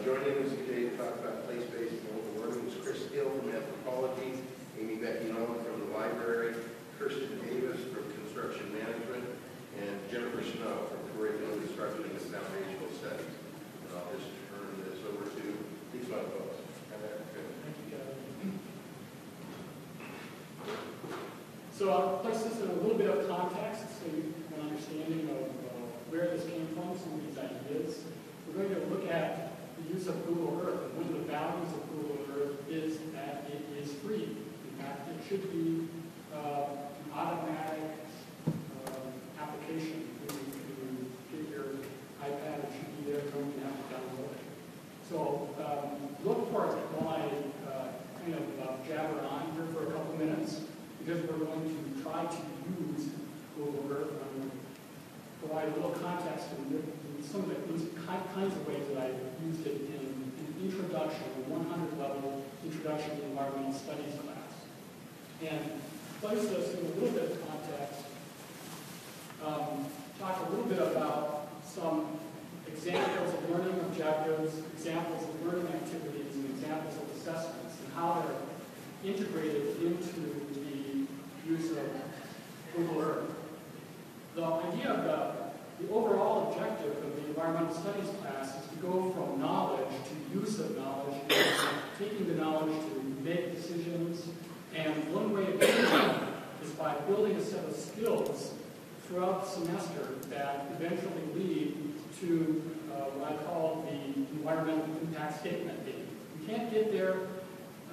Joining us today to talk about place-based global learning is Chris Hill from anthropology, Amy Becky-Nolan from the library, Kirsten Davis from construction management, and Jennifer Snow from curriculum instruction and foundational studies. And I'll just turn this over to these five folks. Thank you, Kevin. So I'll place this in a little bit of context so you have an understanding of where this came from, some of these ideas. We're going to look at the use of Google Earth, and one of the values of Google Earth is that it is free. In fact, it should be an automatic application. If you get your iPad, it should be there, you don't even have to download it. So look for it while I kind of jabber on here for a couple minutes, because we're going to try to use Google Earth. I'm going to provide a little context and some of the kinds of ways that I've used it in an introduction, a 100-level introduction to environmental studies class. And place this in a little bit of context, talk a little bit about some examples of learning objectives, examples of learning activities, and examples of assessments, and how they're integrated into the use of Google Earth. The idea of the overall objective of the environmental studies class is to go from knowledge to use of knowledge, and taking the knowledge to make decisions. And one way of doing that is by building a set of skills throughout the semester that eventually lead to what I call the environmental impact statement game. You can't get there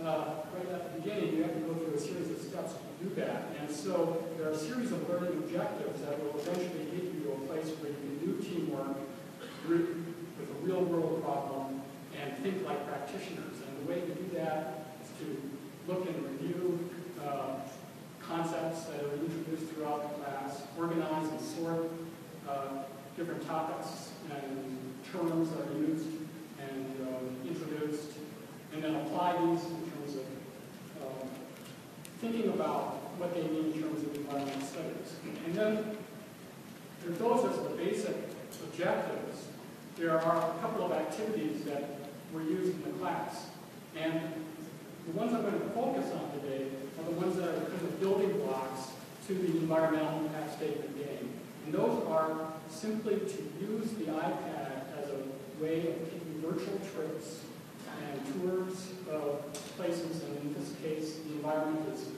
right at the beginning. You have to go through a series of steps to do that. And so there are a series of learning objectives that will eventually get you to a place where you can do teamwork with a real-world problem and think like practitioners. And the way to do that is to look and review concepts that are introduced throughout the class, organize and sort different topics and terms that are used and introduced, and then apply these in terms of thinking about what they mean in terms of environmental studies. And then with those as the basic objectives, there are a couple of activities that were used in the class. And the ones I'm going to focus on today are the ones that are kind of building blocks to the environmental impact statement game. And those are simply to use the iPad as a way of taking virtual trips and tours of places, and in this case, the environment is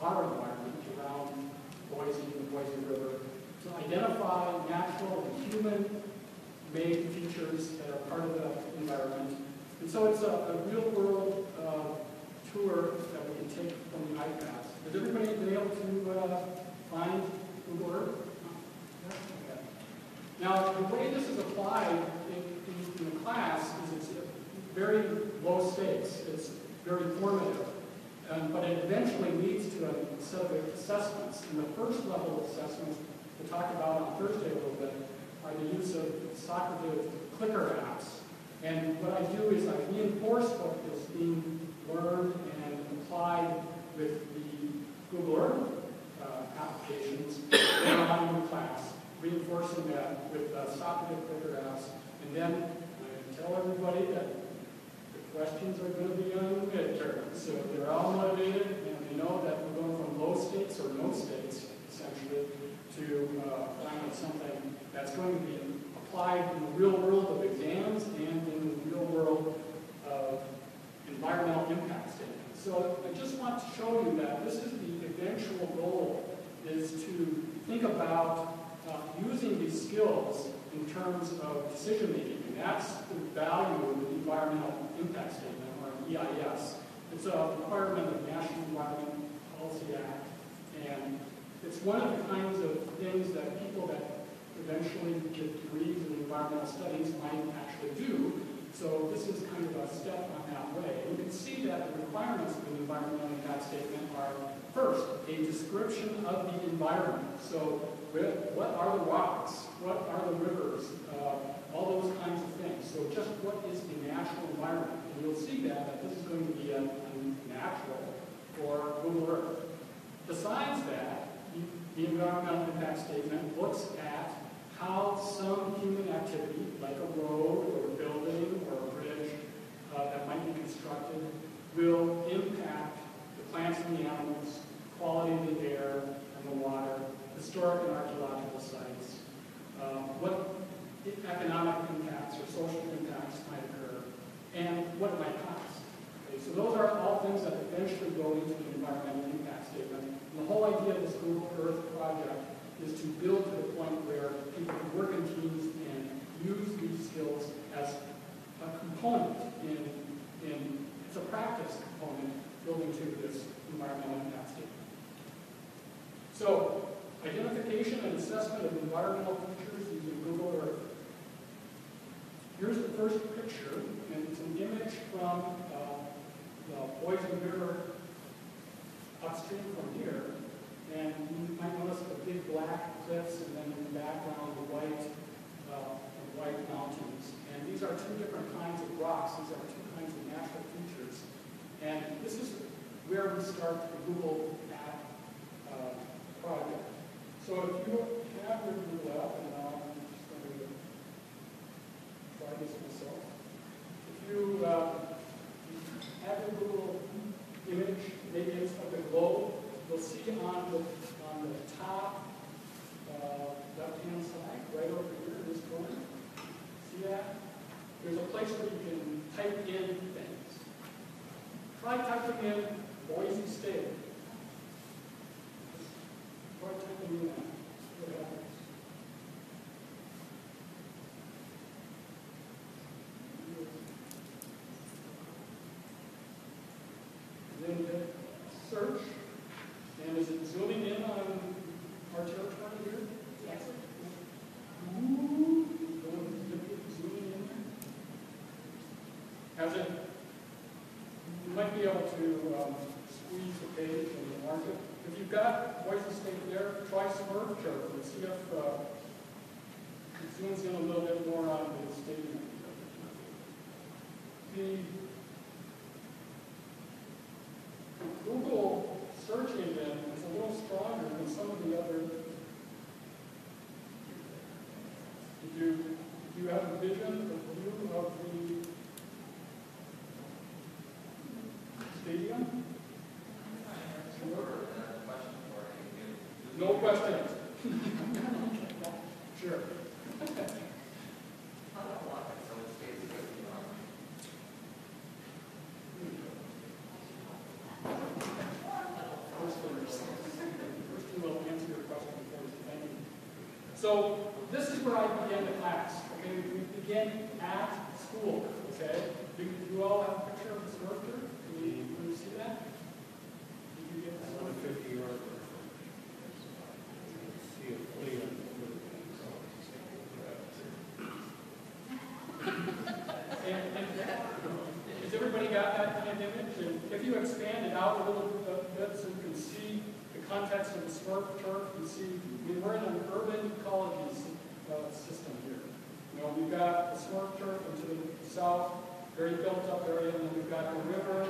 our environment around Boise and the Boise River, to identify natural and human-made features that are part of the environment. And so it's a real-world tour that we can take from the iPads. Has everybody been able to find Google Earth? Okay. Now, the way this is applied in the class is it's very low stakes. It's very formative. But it eventually leads to a set of assessments. And the first level of assessments we'll talk about on Thursday a little bit are the use of Socrative clicker apps. And what I do is I reinforce what is being learned and applied with the Google Earth applications later on in the class, reinforcing that with Socrative clicker apps. And then I tell everybody that questions are going to be on the midterm. So they're all motivated, and they know that we're going from low stakes or no stakes, essentially, to finding something that's going to be applied in the real world of exams and in the real world of environmental impact statements. So I just want to show you that this is the eventual goal, is to think about using these skills in terms of decision making. And that's the value of the Environmental Impact Statement, or EIS. It's a requirement of the National Environmental Policy Act. And it's one of the kinds of things that people that eventually get degrees in environmental studies might actually do. So this is kind of a step on that way. And you can see that the requirements of the Environmental Impact Statement are, first, a description of the environment. So what are the rocks? What are the rivers? All those kinds of things. So just what is the natural environment? And you'll see that this is going to be a natural for Google Earth. Besides that, the Environmental Impact Statement looks at how some human activity, like a road or a building or a bridge, component it's a practice component built into this environmental impact statement. So, identification and assessment of environmental features using Google Earth. Here's the first picture, and it's an image from the Poison River upstream from here. And you might notice the big black cliffs, and then in the background the white mountains. And these are two different kinds of rocks. These are two kinds of natural features. And this is where we start the Google App project. So if you have your Google App, and I'm just going to try this myself. If you have your Google image, maybe it's of the globe, you'll see on the top left-hand side, right over here in this corner. See that? There's a place where you can type in things. Try typing in Boise State. Try typing in that. See what happens. And then hit search. And is it zooming in on our territory here? Yes. Zooming in there. As it, you might be able to squeeze the page and mark it. If you've got Boise State there, try Smurf chart and see if it zooms in a little bit more on the stadium. The Google search engine is a little stronger than some of the other. Do you have a vision, a view of the stadium? No questions. Sure. First will answer your question for you. Thank you. So this is where I began the class. Okay, we begin at school. Okay, you all have a picture of the sculpture. Can you see that? Did you get that? 150-yard. See a fleet. Has everybody got that kind of image? And if you expand it out a little bit so you can see the context of the Smurf turf, you see we're in an urban ecology system here. You know, we've got the Smurf turf and to the south, very built up area, and then we've got the river,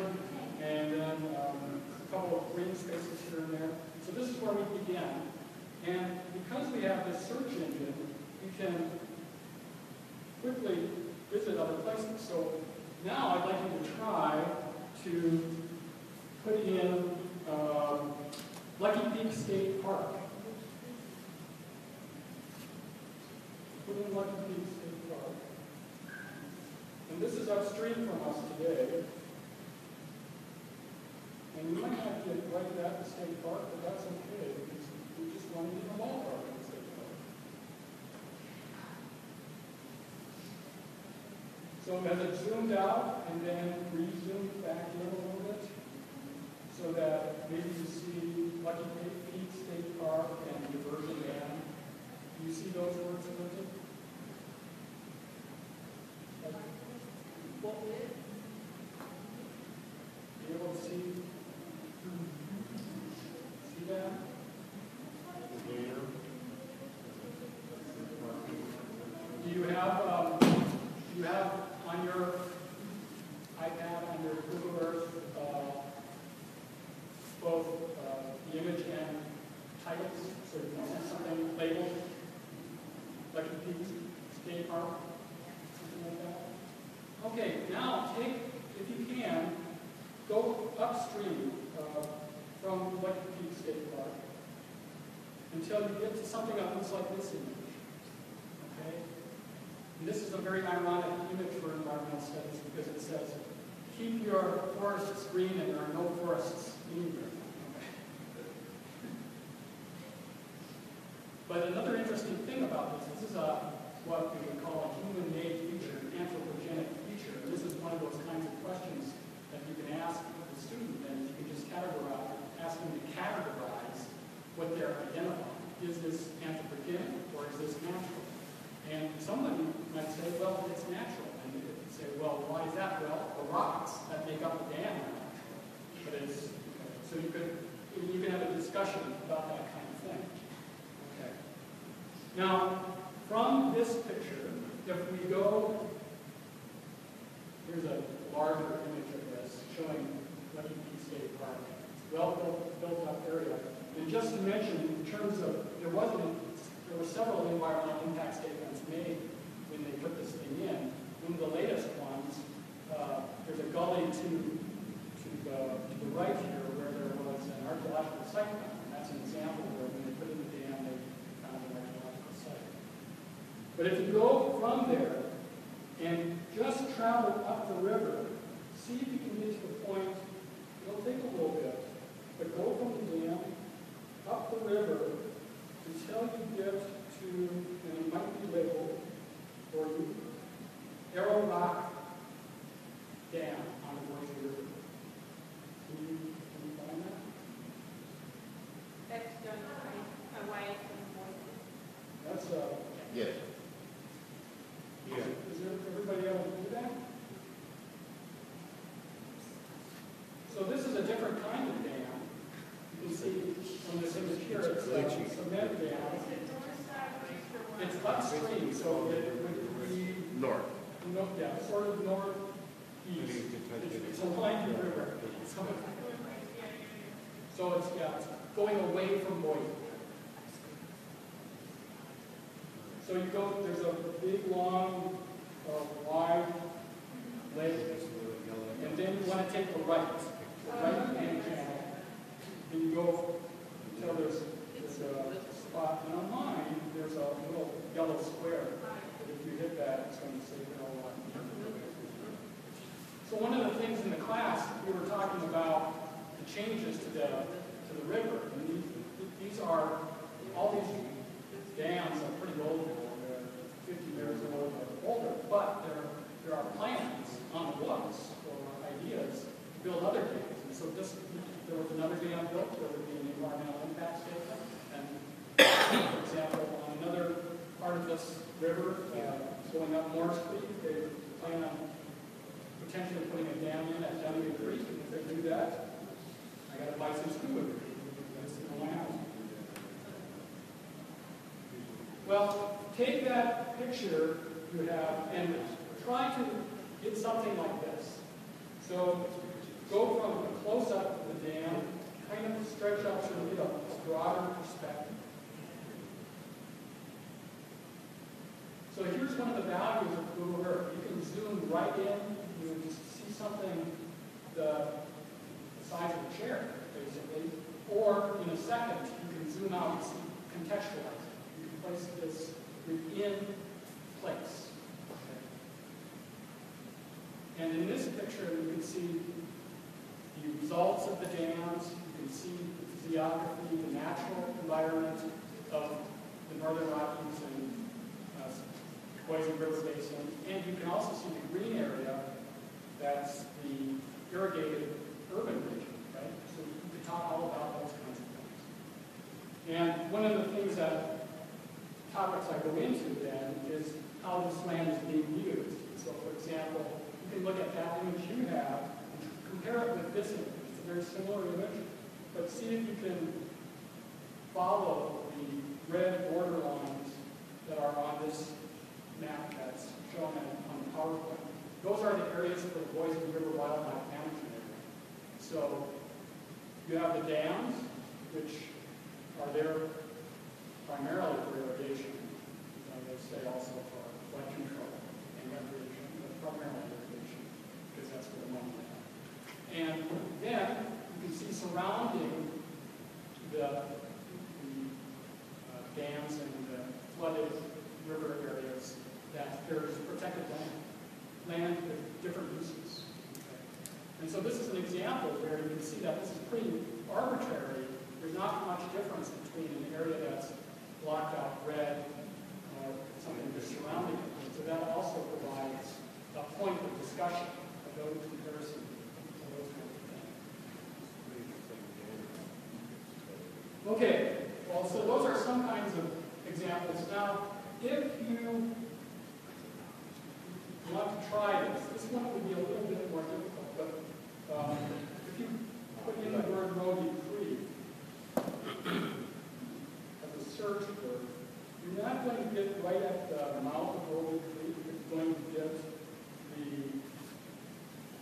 and then a couple of green spaces here and there. So this is where we begin. And because we have this search engine, we can quickly visit other places. So now I'd like you to try to put in Lucky Peak State Park. Put in Lucky Peak State Park. And this is upstream from us today. And you might not get right at the state park, but that's okay, because we just want to be in the ballpark at the state park. So as it zoomed out and then re-zoomed back in a little bit, so that maybe you see Lucky Peak State Park and Diversion Dam. Do you see those words printed? Be able to see that? Do you have on your iPad, on your Google Earth, both the image and titles, so you can see something labeled, like a Peak State Park, something like that? Okay, now take, if you can, go upstream from Lucky Peak State Park until you get to something that looks like this image. Okay? And this is a very ironic image for environmental studies because it says, keep your forests green and there are no forests anywhere. Okay. But another interesting thing about this is what we would call a human-made feature, an anthropogenic feature. This is So you can have a discussion about that kind of thing. Okay. Now, from this picture, if we go, here's a larger image of this showing Lucky Peak State Park. Built up area. And just to mention, in terms of, there were several environmental impact statements made when they put this thing in. One of the latest ones, there's a gully to the right here where there was an archaeological site found. And that's an example where when they put in the dam, they found an archaeological site. But if you go from there and just travel up the river, see if you can get to the point, it'll take a little bit, but go from the dam up the river until you get to, and it might be labeled for you, Arrow Rock Dam on the Boise River. Can you find that? That's done away from Boise. That's Yes. Is everybody able to do that? So this is a different kind of dam. You can see on this image here, it's a cement dam. It's upstream, so it would be North. yeah, sort of northeast. It's a winding river. So it's going away from Boise. So you go, there's a big, long, wide lake, and then you want to take the right-hand channel, and you go until there's a spot, and on mine, there's a little yellow square. If you hit that, it's going to say Arrow Rock. So one of the things in the class, we were talking about the changes to the river, and these are, all these dams are pretty old now. They're 50 years old or older, but there are plans on the books or ideas to build other dams. And so if there was another dam built, there would be an environmental impact statement. And for example, on another part of this river, going up Morris Creek, they plan on potentially putting a dam in at Dunwoody Creek. And if they do that, I got a license to do it. That's in my house. Well, take that picture you have and try to get something like this. So go from a close-up of the dam, kind of stretch up so you get a broader perspective. So here's one of the values of Google Earth. You can zoom right in, you just see something the size of a chair, basically. Or in a second, you can zoom out and see, contextualize it. You can place this within place. And in this picture, you can see the results of the dams. You can see the physiography, the natural environment of the Northern Rockies and Boise River Basin. And you can also see the green area. That's the irrigated urban region, right? So you can talk all about those kinds of things. And one of the things that topics I go into then is how this land is being used. So for example, you can look at that image you have and compare it with this image. It's a very similar image, but see if you can follow the red border lines that are on this map that's shown on the PowerPoint. Those are the areas for the Boise River Wildlife Management Area. So you have the dams, which are there primarily for irrigation. They say also for flood control and recreation, but primarily irrigation, because that's where the money is. And then you can see surrounding the dams and the flooded river areas that there's protected land with different uses. Okay. And so this is an example where you can see that this is pretty arbitrary. There's not much difference between an area that's blocked out red or something that's surrounding it. And so that also provides a point of discussion, a those comparison to those kinds of things. Okay, well, so those are some kinds of examples. Now, if you want to try this one would be a little bit more difficult, but if you put in the word road, you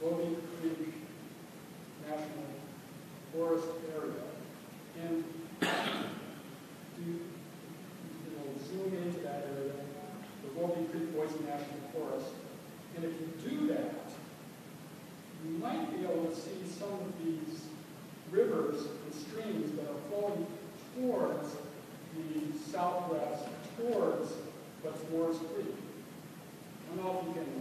Bogey Creek National Forest area. And you zoom into that area, the Bogey Creek Boise National Forest. And if you do that, you might be able to see some of these rivers and streams that are flowing towards the southwest, towards what's Moore's Creek. I don't know if you can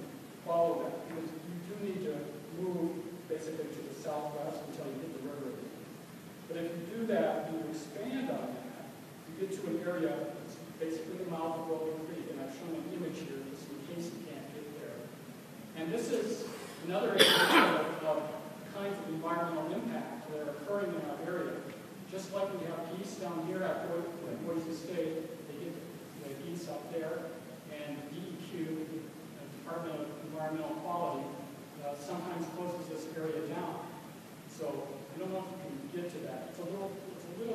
follow that, because you do need to move basically to the southwest until you hit the river again. But if you do that and you expand on that, you get to an area that's basically the mouth of Bogey Creek, and I've shown an image here just in case you can't get there. And this is another example of kinds of environmental impact that are occurring in our area. Just like we have geese down here at Boise State, they get the geese up there, and DEQ, the Department of Environmental Quality, sometimes closes this area down. So I don't know if you can get to that. It's a little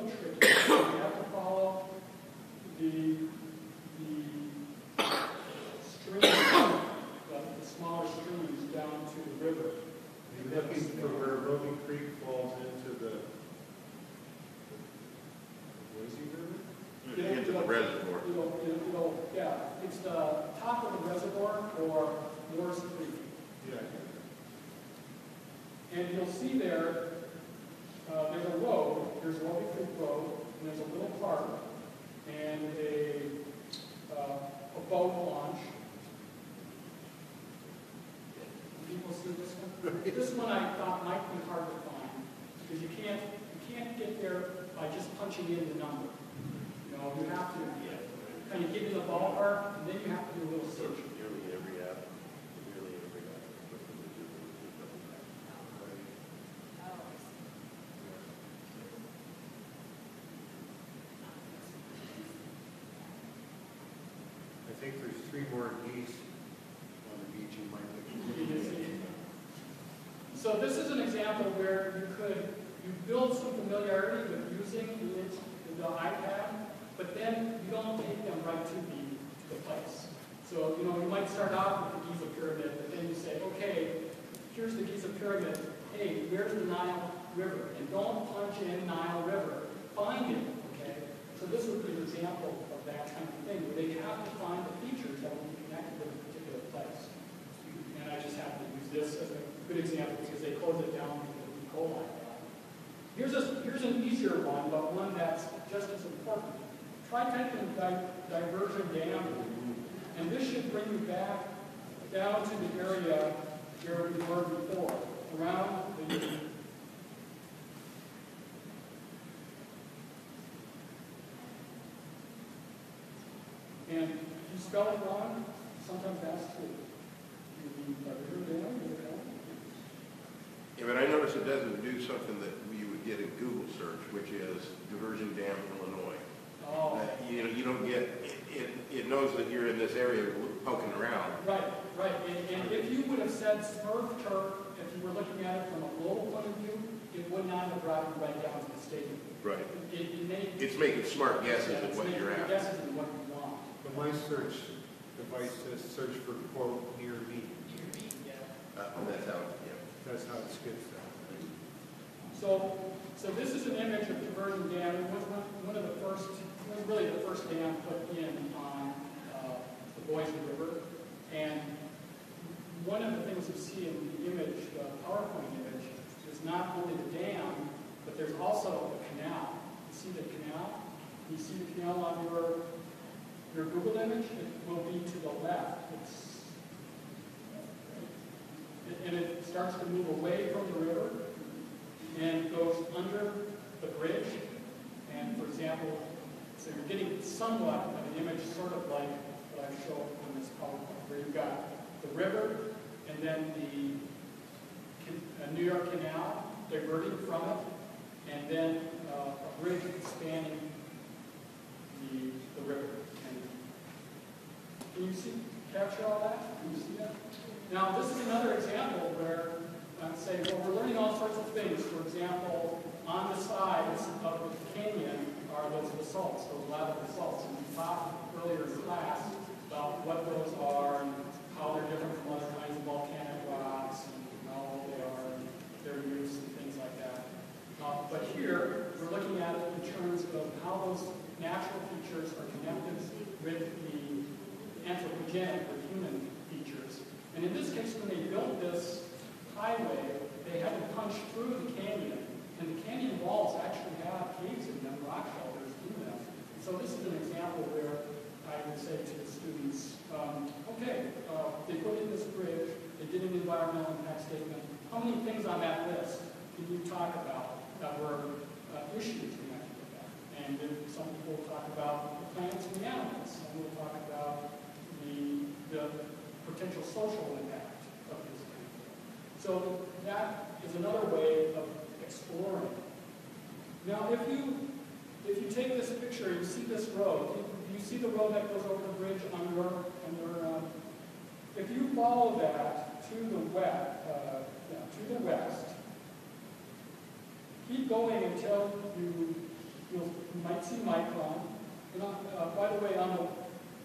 tricky. You have to follow the streams, the smaller streams down to the river. You're looking for where Bogey Creek falls into the Boise River? Into the reservoir. Yeah, it's the top of the reservoir or Moore's Creek. Yeah. And you'll see there, there's a road, there's Bogey Creek Road, and there's a little park, and a boat launch. People see this one? This one I thought might be hard to find, because you can't get there by just punching in the number. You have to kind of get in the ballpark, and then you have to do a little search. Nearly every app. I think there's 3 more geese on the beach you might look. So this is an example where you build some familiarity with using the iPad, but then you don't take them right to the place. So, you might start off with the Giza Pyramid, but then you say, okay, here's the Giza Pyramid. Hey, where's the Nile River? And don't punch in Nile River. Find it, okay? So this would be an example of that kind of thing, where they have to find the features that will be connected with a particular place. And I just happen to use this as a good example because they close it down with the E. coli. Here's an easier one, but one that's just as important. Try typing diversion dam, and this should bring you back down to the area where we were before, around the and if you spell it wrong, sometimes that's true. Yeah, but I notice it doesn't do something that you would get in Google search, which is diversion dam, Illinois. Oh. You don't get, it knows that you're in this area poking around. Right. And if you would have said Smurf Turk, if you were looking at it from a global point of view, it would not have brought you right down to the stadium. Right. It's making smart guesses at what you're after. Guesses and what you want. But my search device says search for quote near me. That's how, That's how it skips that. So this is an image of diversion dam. It was one of the first, really the first dam put in on the Boise River. And one of the things you see in the image, the PowerPoint image, is not only the dam, but there's also a canal. You see the canal? You see the canal on your Google image? It will be to the left. And it starts to move away from the river and goes under the bridge. And for example, so you're getting somewhat of an image sort of like what I showed on this PowerPoint, where you've got the river and then the New York Canal diverting from it, and then a bridge spanning the river. And can you capture all that? Can you see that? Now, this is another example where I'd say, well, we're learning all sorts of things. For example, on the sides of the canyon are those basalts, those lava basalts. And we talked earlier in class about what those are and how they're different from other kinds of volcanic rocks and all they built this highway, they had to punch through the canyon, and the canyon walls actually have caves in them, rock shelters in them. So this is an example where I would say to the students, they put in this bridge, they did an environmental impact statement. How many things on that list can you talk about that were issues connected with that? And then some people will talk about the plants and the animals. Some will talk about the potential social impact of this thing. So that is another way of exploring. Now, if you take this picture, you see this road. You see the road that goes over the bridge on your if you follow that to the west, keep going until you might see Micron. And by the way,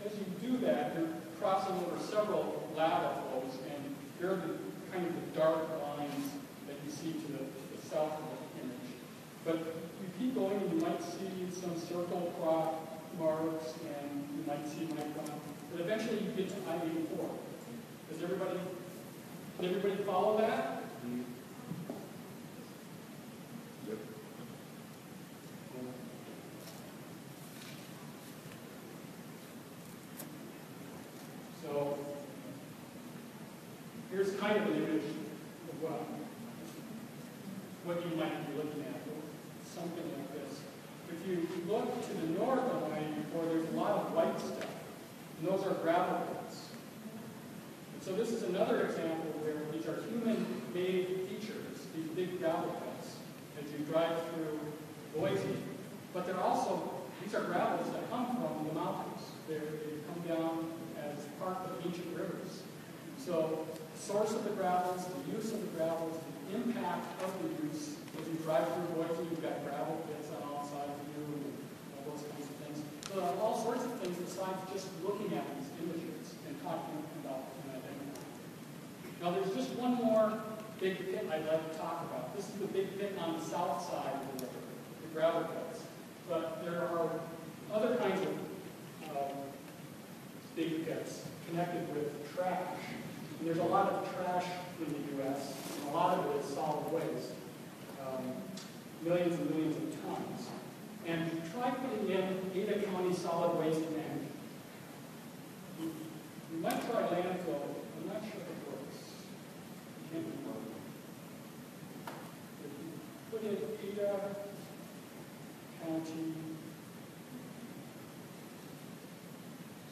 as you do that, you're crossing over several lava flows, and they're the kind of the dark lines that you see to the south of the image. But you keep going, and you might see some circle crop marks, and you might see Micron. But eventually you get to I-84. Did everybody follow that? Yep. So here's kind of an image of what you might be looking at, something like this. If you look to the north of I-84, there's a lot of white stuff, and those are gravel pits. So this is another example where these are human-made features, these big gravel pits, as you drive through Boise. But these are gravels that come from the mountains. They come down as part of ancient rivers. So the source of the gravels, the use of the gravels, the impact of the use. As you drive through Boise, you've got gravel pits on all sides of you, and all those kinds of things. So there are all sorts of things besides just looking at these images and talking about them. Now there's just one more big pit I'd like to talk about. This is the big pit on the south side of the river, the gravel pits. But there are other kinds of big pits connected with trash. And there's a lot of trash in the U.S., and a lot of it is solid waste, millions and millions of tons. And try putting in Ada County solid waste management. You might try landfill. I'm not sure if it works. You can't remember. If you put in Ada County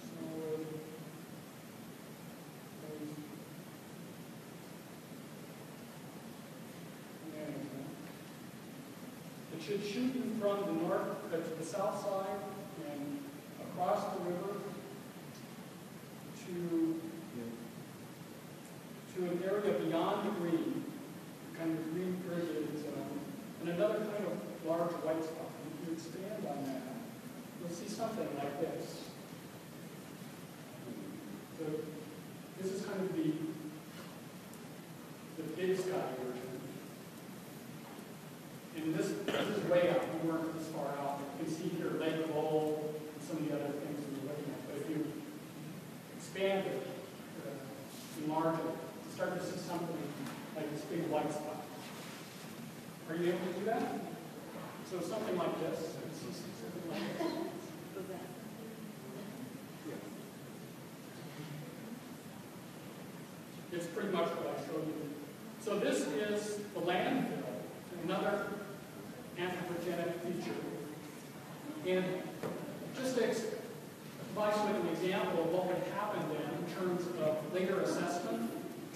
solid waste, it should shoot you from the north to the south side and across the river to an area beyond the green, kind of green irrigated zone, and another kind of large white spot. And if you expand on that, you'll see something like this. So this is kind of the big sky version. And this is way out. We weren't this far out. You can see here Lake Lowell and some of the other things we're looking at. But if you expand it, enlarge it, you start to see something like this big white spot. Are you able to do that? So something like this. Something like this. It's pretty much what I showed you. So this is the landfill, another anthropogenic feature. And just to provide you with an example of what would happen then in terms of later assessment,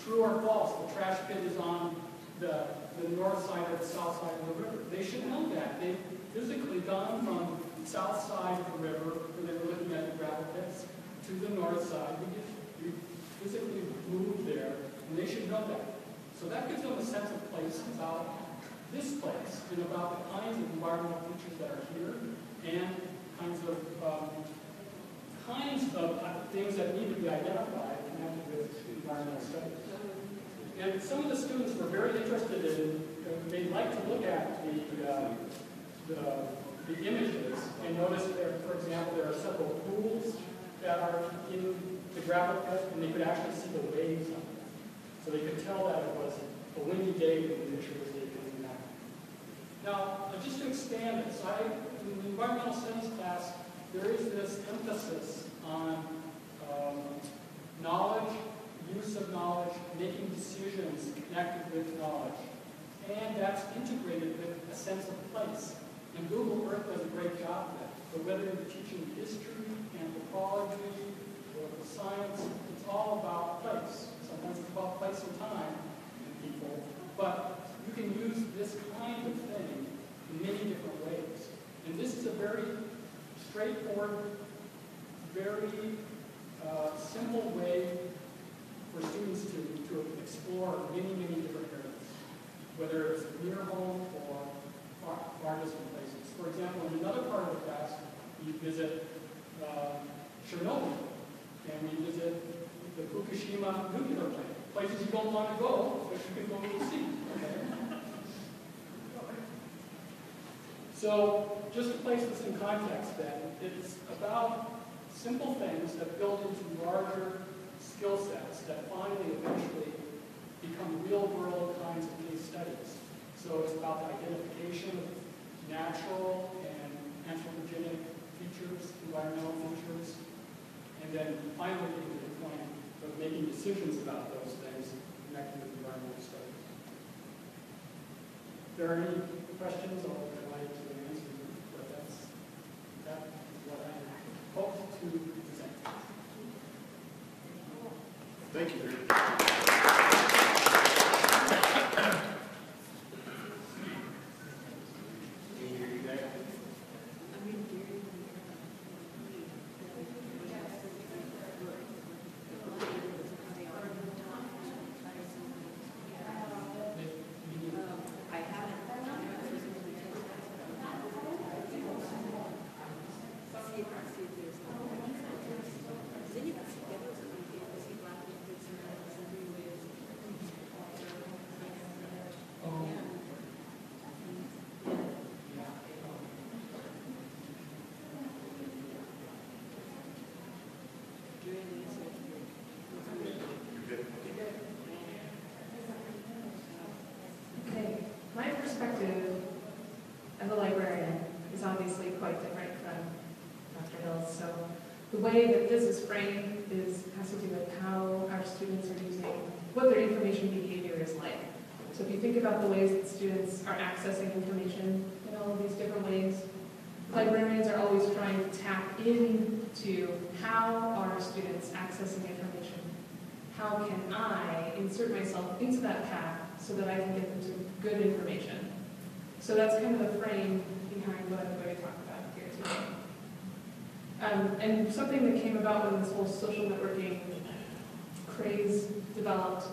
true or false, the trash pit is on the north side or the south side of the river. They should know that. They've physically gone from the south side of the river, where they were looking at the gravel pits, to the north side. You physically moved there, and they should know that. So that gives them a sense of place about this place and about the kinds of environmental features that are here and kinds of things that need to be identified connected with environmental studies. And some of the students were very interested in, they'd like to look at the images and notice there, for example, there are several pools that are in the gravel pit, and they could actually see the waves on them. So they could tell that it was a windy day when the picture was taken in that. Now, just to expand it, so in the environmental studies class, there is this emphasis on knowledge, use of knowledge, making decisions connected with knowledge. And that's integrated with a sense of place. And Google Earth does a great job of that. But whether you're teaching history, anthropology, or science, it's all about place. Sometimes it's about place and time in people. But you can use this kind of thing in many different ways. And this is a very straightforward, very simple way for students to explore many, many different areas, whether it's near home or far distant places. For example, in another part of the class, we visit Chernobyl, and we visit the Fukushima nuclear plant, places you don't want to go, but you can go and see. Okay? So, just to place this in context then, it's about simple things that build into larger skill sets that finally eventually become real-world kinds of case studies. So it's about the identification of natural and anthropogenic features, environmental features, and then finally getting to the point of making decisions about those things connected with environmental studies. If there are any questions, I'll try to answer them, but that is what I hope to present. Thank you. Okay, my perspective as a librarian is obviously quite different from Dr. Hill's. So the way that this is framed has to do with how our students are using, what their information behavior is like. So if you think about the ways that students are accessing information in all of these different ways, librarians are always trying to tap into how are students accessing information. How can I insert myself into that path so that I can get them to good information? So that's kind of the frame behind what I'm going to talk about here today. And something that came about when this whole social networking craze developed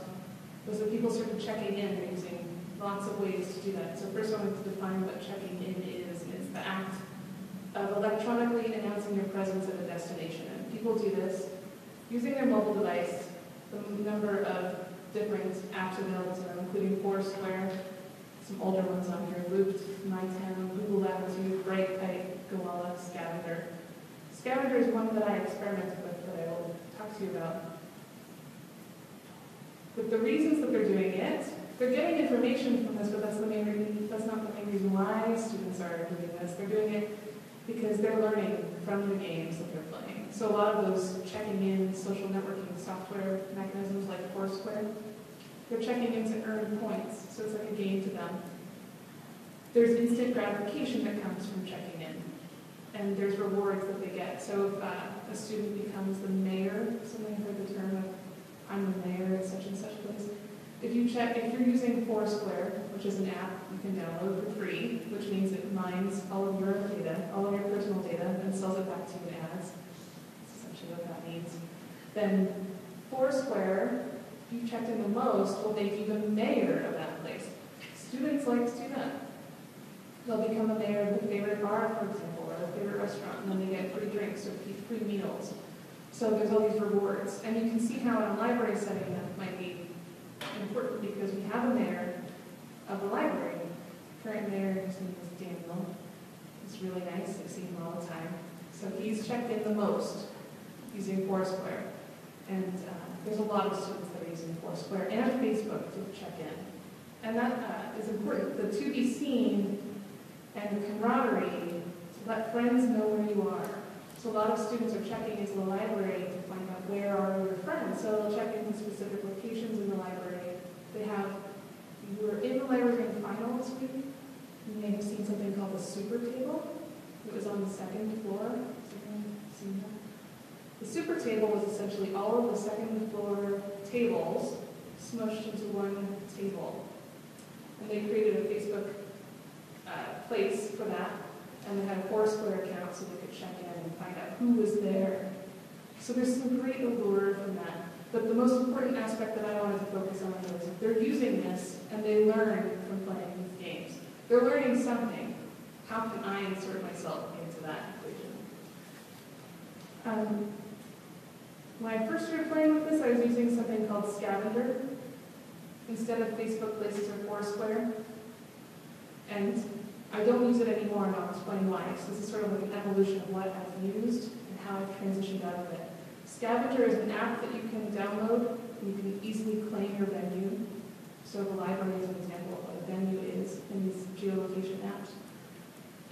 was that people started checking in and using lots of ways to do that. So first I wanted to define what checking in is. It's the act of electronically announcing your presence at a destination. And people do this using their mobile device. The number of different apps available to them, including Foursquare, some older ones on here, Looped, MyTown, Google Latitude, BrightPipe, Goala, Scavenger. Scavenger is one that I experimented with that I will talk to you about. But the reasons that they're doing it, they're getting information from this, but that's not the main reason why students are doing this. They're doing it because they're learning from the games that they're playing. So a lot of those checking in social networking software mechanisms like Foursquare, they're checking in to earn points, so it's like a game to them. There's instant gratification that comes from checking in, and there's rewards that they get. So if a student becomes the mayor, somebody heard the term of, I'm the mayor at such and such place. If you're using Foursquare, which is an app you can download for free, which means it mines all of your data, all of your personal data, and sells it back to you in ads. That's essentially what that means. Then Foursquare, if you checked in the most, will make you the mayor of that place. Students like to do that. They'll become the mayor of their favorite bar, for example, or their favorite restaurant, and then they get free drinks or free meals. So there's all these rewards. And you can see how in a library setting that might be important because we have a mayor of the library. Current mayor, his name is Daniel. He's really nice. I see him all the time. So he's checked in the most using Foursquare. And there's a lot of students that are using Foursquare and Facebook to check in. And that is important, the to be seen and the camaraderie to let friends know where you are. So a lot of students are checking into the library to find out where are your friends. So they'll check into specific locations in the library. They have, if you were in the library in final this week, you may have seen something called the super table. It was on the second floor. Has anyone seen that? The super table was essentially all of the second floor tables smushed into one table. And they created a Facebook place for that. And they had a Foursquare account so they could check in and find out who was there. So there's some great allure from that. But the most important aspect that I wanted to focus on was they're using this and they learn from playing these games. They're learning something. How can I insert myself into that equation? When I first started playing with this, I was using something called Scavenger instead of Facebook Places or Foursquare. And I don't use it anymore, and I'll explain why. So this is sort of like an evolution of what I've used and how I've transitioned out of it. Scavenger is an app that you can download, and you can easily claim your venue. So the library is an example of what a venue is in these geolocation apps.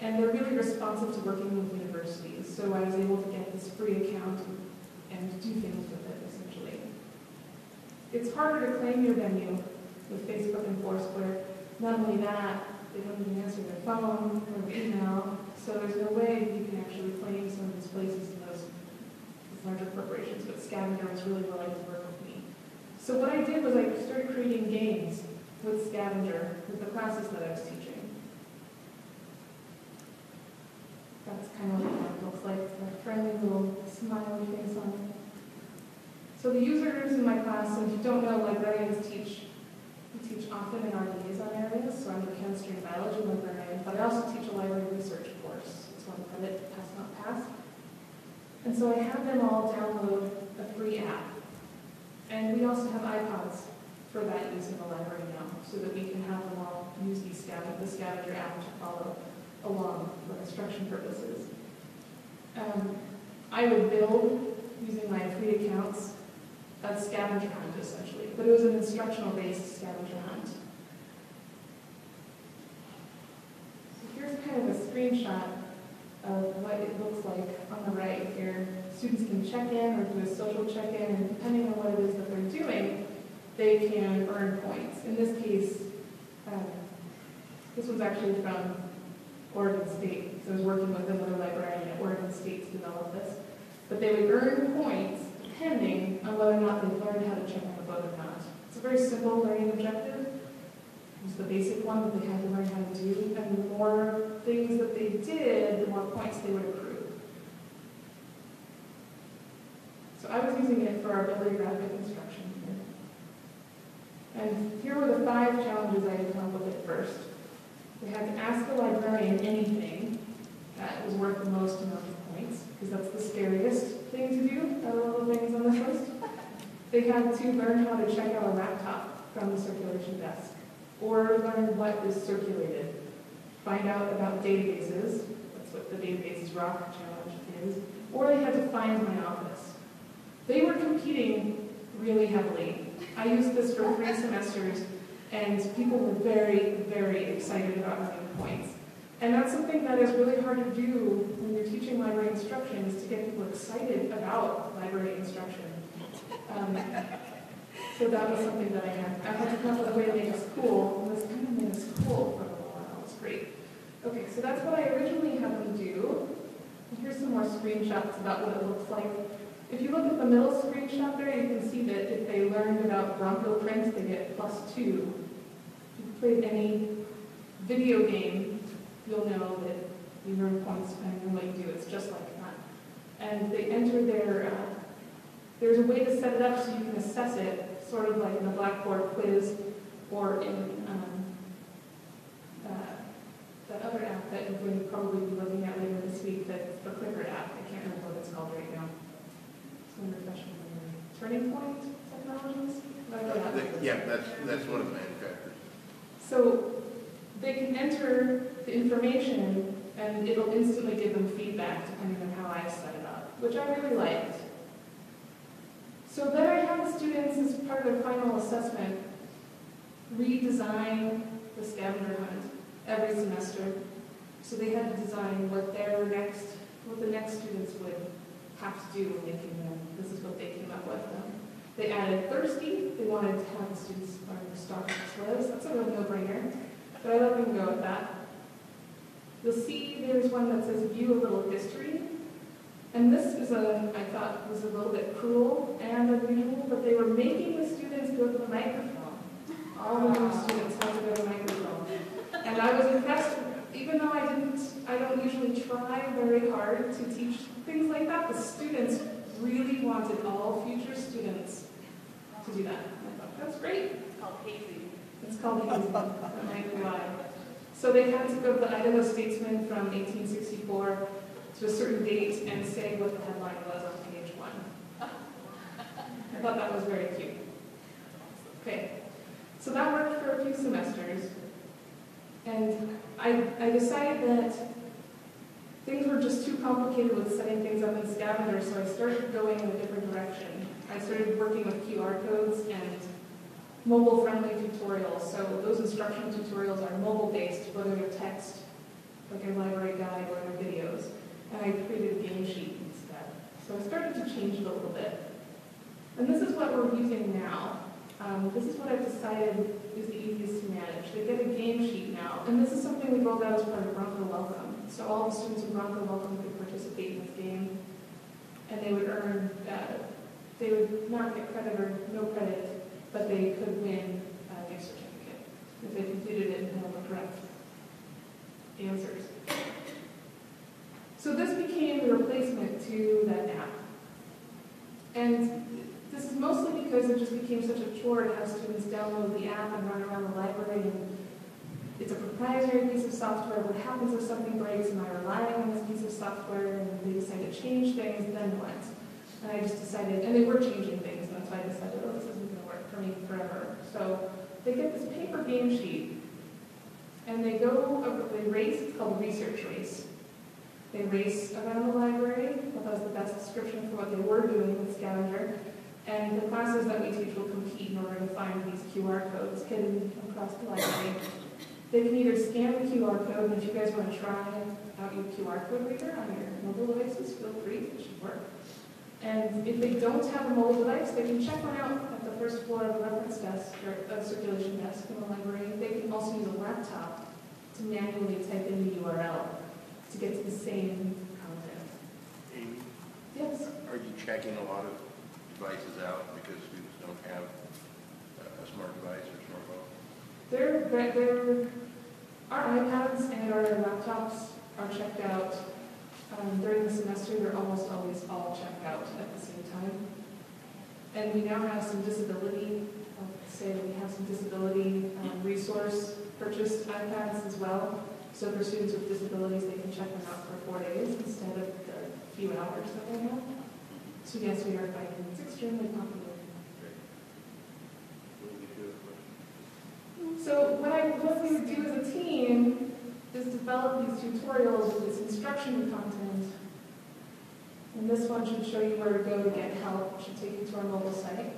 And they're really responsive to working with universities. So I was able to get this free account and do things with it, essentially. It's harder to claim your venue with Facebook and Foursquare. Not only that, they don't even answer their phone or email, so there's no way you can actually claim some of these places in those larger corporations, but Scavenger was really willing to work with me. So what I did was I started creating games with Scavenger, with the classes that I was teaching. That's kind of what it looks like, that friendly little smiley face on it. So the users in my class, and if you don't know, librarians teach often in our liaison areas, so I'm a chemistry and biology librarian, but I also teach a library research course. It's one credit, pass not pass. And so I have them all download a free app. And we also have iPods for that use in the library now, so that we can have them all use the Scavenger app to follow along for instruction purposes. I would build, using my free accounts, a scavenger hunt, essentially. But it was an instructional-based scavenger hunt. So here's kind of a screenshot of what it looks like on the right here. Students can check in or do a social check-in, and depending on what it is that they're doing, they can earn points. In this case, this was actually from Oregon State. So I was working with another librarian at Oregon State to develop this. But they would earn points depending on whether or not they've learned how to check on the boat or not. It's a very simple learning objective. It was the basic one that they had to learn how to do, and the more things that they did, the more points they would accrue. So I was using it for our bibliographic instruction here. And here were the 5 challenges I had come up with at first. They had to ask the librarian anything that was worth the most amount of points, because that's the scariest thing to do out of all the things on this list. They had to learn how to check out a laptop from the circulation desk, or learn what is circulated, find out about databases, that's what the Databases Rock challenge is, or they had to find my office. They were competing really heavily. I used this for 3 semesters, and people were very, very excited about earning points. And that's something that is really hard to do when you're teaching library instruction, is to get people excited about library instruction. So that was something that I had to come up with a way to make us cool, and this kind of made us cool for a little while. It was great. Okay, so that's what I originally had them do. And here's some more screenshots about what it looks like. If you look at the middle screenshot there, you can see that if they learned about Bronco Prince, they get +2. If you've played any video game, you'll know that you earn points depending on what you do. It's just like that. And they enter there's a way to set it up so you can assess it, sort of like in a Blackboard quiz or in that other app that you're going to probably be looking at later this week, that's the Clicker app. I can't remember what it's called right now. It's going to refresh my memory. Turning Point Technologies? Yeah, that's one of the manufacturers. So they can enter the information and it'll instantly give them feedback depending on how I set it up, which I really liked. So then I had the students, as part of their final assessment, redesign the scavenger hunt every semester. So they had to design what the next students would have to do when they came in. This is what they came up with. They added thirsty. They wanted to have the students learn where Starbucks was. That's a real no-brainer. But I let them go with that. You'll see there's one that says view a little history. And this is I thought was a little bit cruel and unusual, but they were making the students go to the microphone. All the new students had to go to the microphone. And I was impressed, even though I don't usually try very hard to teach things like that, the students really wanted all future students to do that. And I thought, that's great. It's called hazing. It's called hazing. That might be why. So they had to go to the Idaho Statesman from 1864 to a certain date and say what the headline was on page 1. I thought that was very cute. Okay, so that worked for a few semesters. And I decided that things were just too complicated with setting things up in Scavenger, so I started going in a different direction. I started working with QR codes and mobile-friendly tutorials. So those instructional tutorials are mobile-based, whether they're text, like a library guide, or they're videos. And I created a game sheet instead. So I started to change it a little bit. And this is what we're using now. This is what I've decided is the easiest to manage. They get a game sheet now. And this is something we rolled out as part of Bronco Welcome. So all the students in Bronco Welcome could participate in this game. And they would earn, they would not get credit or no credit, but they could win a gift certificate if they completed it and had the correct answers. So this became the replacement to that app. And this is mostly because it just became such a chore to have students download the app and run around the library. And it's a proprietary piece of software. What happens if something breaks? Am I relying on this piece of software? And they decide to change things, then what? And I just decided, and they were changing things, and that's why I decided, oh, this isn't going to work for me forever. So they get this paper game sheet, and they race. It's called a research race. They race around the library. That was the best description for what they were doing with Scavenger. And the classes that we teach will compete in order to find these QR codes hidden across the library. They can either scan the QR code, and if you guys want to try out your QR code reader on your mobile devices, feel free, it should work. And if they don't have a mobile device, they can check one out at the first floor of a reference desk or a circulation desk in the library. They can also use a laptop to manually type in the URL to get to the same content. Amy, Yes? are you checking a lot of devices out because students don't have a smart device or smartphone? Our iPads and our laptops are checked out. During the semester, they're almost always all checked out at the same time. And we now have some disability, resource purchased iPads as well. So for students with disabilities, they can check them out for 4 days instead of the few hours that they have. So yes, we are finding it's extremely popular. So what we would do as a team is develop these tutorials with this instruction content. And this one should show you where to go to get help. It should take you to our mobile site.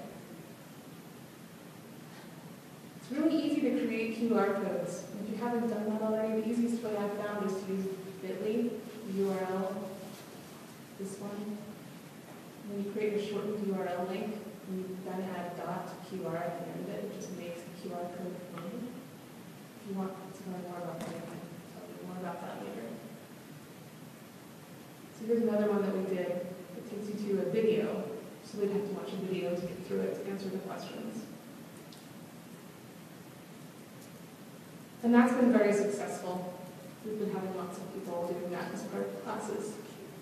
It's really easy to create QR codes. If you haven't done that already, the easiest way I've found is to use bit.ly, the URL, this one. And then you create a shortened URL link, and you then add .qr at the end of it. It just makes the QR code for you. If you want to learn more about that, I can tell you more about that later. So here's another one that we did. It takes you to a video, so they'd have to watch a video to get through it to answer the questions. And that's been very successful. We've been having lots of people doing that as part of classes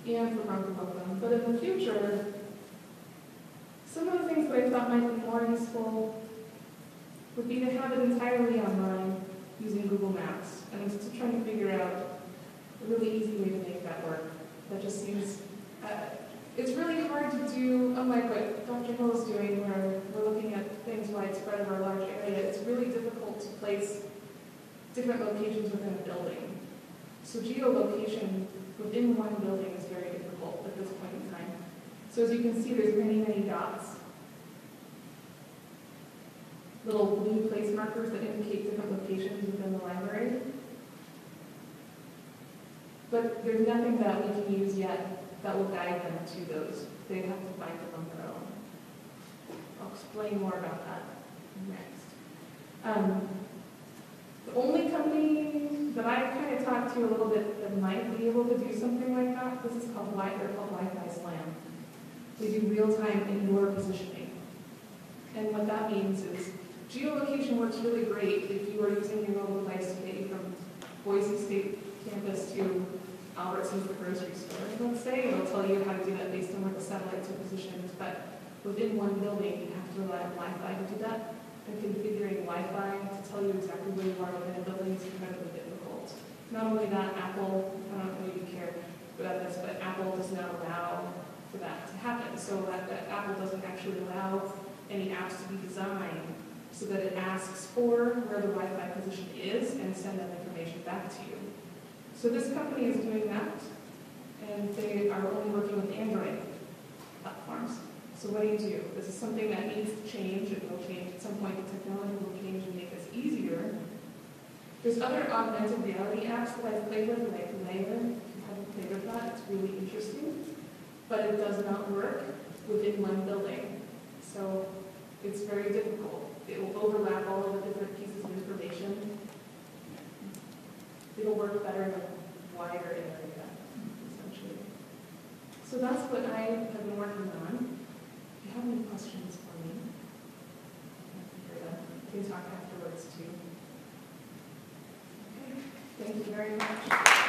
and for Bronco Welcome. But in the future, some of the things that I thought might be more useful would be to have it entirely online using Google Maps. And I'm still trying to figure out a really easy way to make that work. That just seems, it's really hard to do, unlike what Dr. Hill is doing, where we're looking at things widespread over a large area. It's really difficult to place different locations within a building. So geolocation within one building is very difficult at this point in time. So as you can see, there's many, many dots little blue place markers that indicate different locations within the library. But there's nothing that we can use yet that will guide them to those. They have to find them on their own. I'll explain more about that next. The only company that I've kind of talked to a little bit that might be able to do something like that, this is called they're called Wi-Fi Slam. They do real-time indoor positioning. And what that means is geolocation works really great if you are using your mobile device to get you from Boise State campus to Albertsons, the grocery store. Let's say it'll tell you how to do that based on where the satellites are positioned, but within one building, you have to rely on Wi-Fi to do that. And configuring Wi-Fi to tell you exactly where you are within a building is incredibly difficult. Not only that, Apple, I don't know if you care about this, but Apple does not allow for that to happen. So that Apple doesn't actually allow any apps to be designed so that it asks for where the Wi-Fi position is and send that information back to you. So this company is doing that, and they are only working with Android platforms. So what do? This is something that needs to change. It will change at some point. The technology will change and make this easier. There's other augmented reality apps that I've played with, like Layer. If you haven't played with that, it's really interesting. But it does not work within one building. So it's very difficult. It will overlap all of the different pieces of information. It'll work better in a wider area, essentially. So that's what I have been working on. If you have any questions for me, we can talk afterwards too. Okay, thank you very much.